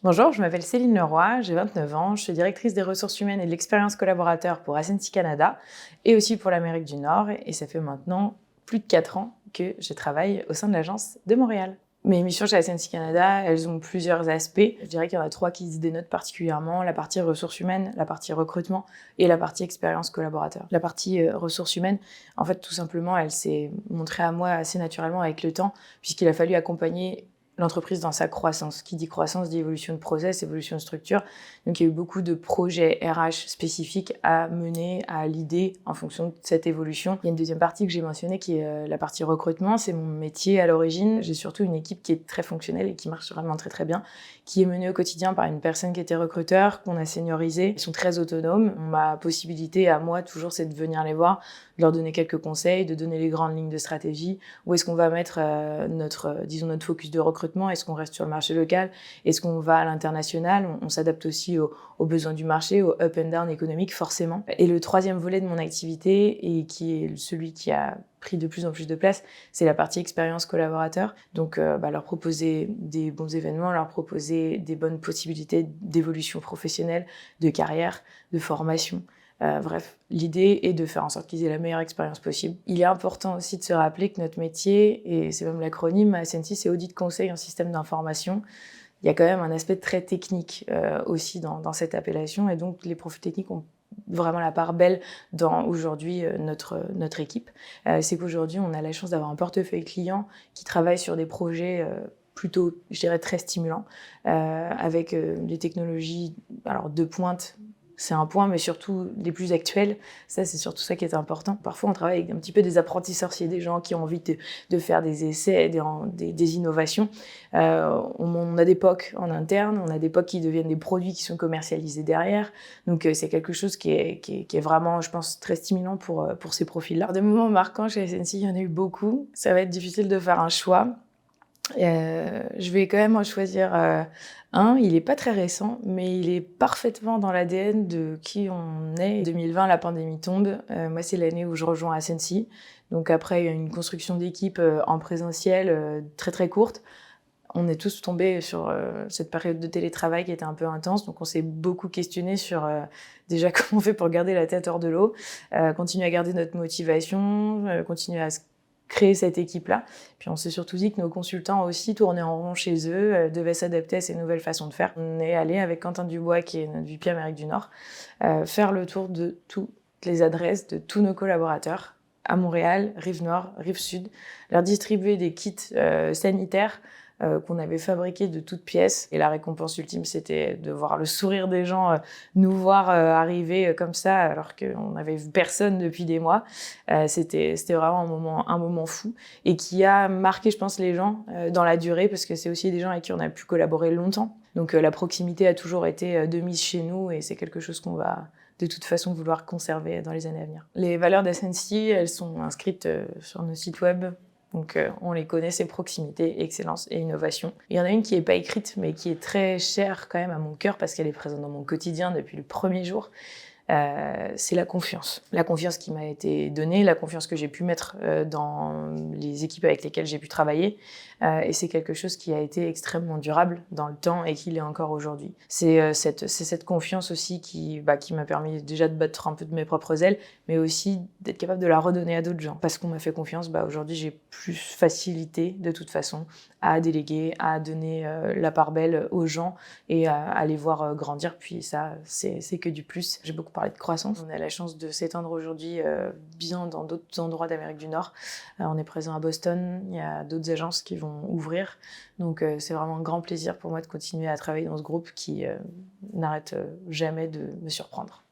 Bonjour, je m'appelle Céline Leroy, j'ai 29 ans, je suis directrice des ressources humaines et de l'expérience collaborateur pour Ascensi Canada et aussi pour l'Amérique du Nord et ça fait maintenant plus de 4 ans que je travaille au sein de l'agence de Montréal. Mes missions chez Ascensi Canada, elles ont plusieurs aspects. Je dirais qu'il y en a 3 qui se dénotent particulièrement, la partie ressources humaines, la partie recrutement et la partie expérience collaborateur. La partie ressources humaines, en fait, tout simplement, elle s'est montrée à moi assez naturellement avec le temps puisqu'il a fallu accompagner l'entreprise dans sa croissance. Qui dit croissance dit évolution de process, évolution de structure. Donc il y a eu beaucoup de projets RH spécifiques à mener, à l'idée en fonction de cette évolution. Il y a une deuxième partie que j'ai mentionnée qui est la partie recrutement. C'est mon métier à l'origine. J'ai surtout une équipe qui est très fonctionnelle et qui marche vraiment très très bien, qui est menée au quotidien par une personne qui était recruteur, qu'on a seniorisé. Ils sont très autonomes. Ma possibilité à moi toujours c'est de venir les voir, de leur donner quelques conseils, de donner les grandes lignes de stratégie. Où est-ce qu'on va mettre notre focus de recrutement? Est-ce qu'on reste sur le marché local? Est-ce qu'on va à l'international? On s'adapte aussi aux besoins du marché, au up and down économique forcément. Et le troisième volet de mon activité, et qui est celui qui a pris de plus en plus de place, c'est la partie expérience collaborateur. Donc leur proposer des bons événements, leur proposer des bonnes possibilités d'évolution professionnelle, de carrière, de formation. Bref, l'idée est de faire en sorte qu'ils aient la meilleure expérience possible. Il est important aussi de se rappeler que notre métier, et c'est même l'acronyme à Ascensi, c'est audit conseil en système d'information. Il y a quand même un aspect très technique aussi dans cette appellation, et donc les profils techniques ont vraiment la part belle dans aujourd'hui notre équipe. C'est qu'aujourd'hui, on a la chance d'avoir un portefeuille client qui travaille sur des projets plutôt, je dirais, très stimulants, avec des technologies de pointe. C'est un point, mais surtout les plus actuels. Ça, c'est surtout ça qui est important. Parfois, on travaille avec un petit peu des apprentis sorciers, des gens qui ont envie de faire des essais, des innovations. On a des POC en interne, on a des POC qui deviennent des produits qui sont commercialisés derrière. Donc, c'est quelque chose qui est vraiment, je pense, très stimulant pour ces profils-là. Des moments marquants chez Ascensi, il y en a eu beaucoup. Ça va être difficile de faire un choix. Je vais quand même en choisir un. Il est pas très récent, mais il est parfaitement dans l'ADN de qui on est. 2020, la pandémie tombe. Moi, c'est l'année où je rejoins Ascensi. Donc après, il y a une construction d'équipe en présentiel très très courte. On est tous tombés sur cette période de télétravail qui était un peu intense, donc on s'est beaucoup questionné sur déjà comment on fait pour garder la tête hors de l'eau, continuer à garder notre motivation, continuer à créer cette équipe-là. Puis on s'est surtout dit que nos consultants aussi tournaient en rond chez eux, devaient s'adapter à ces nouvelles façons de faire. On est allé avec Quentin Dubois, qui est notre VP Amérique du Nord, faire le tour de toutes les adresses de tous nos collaborateurs à Montréal, rive nord, rive sud, leur distribuer des kits sanitaires qu'on avait fabriqués de toutes pièces. Et la récompense ultime, c'était de voir le sourire des gens nous voir arriver comme ça, alors qu'on n'avait vu personne depuis des mois. C'était vraiment un moment fou et qui a marqué, je pense, les gens dans la durée, parce que c'est aussi des gens avec qui on a pu collaborer longtemps. Donc la proximité a toujours été de mise chez nous et c'est quelque chose qu'on va de toute façon vouloir conserver dans les années à venir. Les valeurs d'Ascensi, elles sont inscrites sur nos sites web. Donc on les connaît, c'est proximité, excellence et innovation. Il y en a une qui n'est pas écrite, mais qui est très chère quand même à mon cœur parce qu'elle est présente dans mon quotidien depuis le premier jour. C'est la confiance. La confiance qui m'a été donnée, la confiance que j'ai pu mettre dans les équipes avec lesquelles j'ai pu travailler. Et c'est quelque chose qui a été extrêmement durable dans le temps et qui l'est encore aujourd'hui. C'est cette confiance aussi qui m'a permis déjà de battre un peu de mes propres ailes, mais aussi d'être capable de la redonner à d'autres gens. Parce qu'on m'a fait confiance, aujourd'hui j'ai plus facilité de toute façon à déléguer, à donner la part belle aux gens et à les voir grandir. Puis ça, c'est que du plus. J'ai beaucoup parlé de croissance. On a la chance de s'étendre aujourd'hui bien dans d'autres endroits d'Amérique du Nord. On est présent à Boston, il y a d'autres agences qui vont ouvrir. Donc c'est vraiment un grand plaisir pour moi de continuer à travailler dans ce groupe qui n'arrête jamais de me surprendre.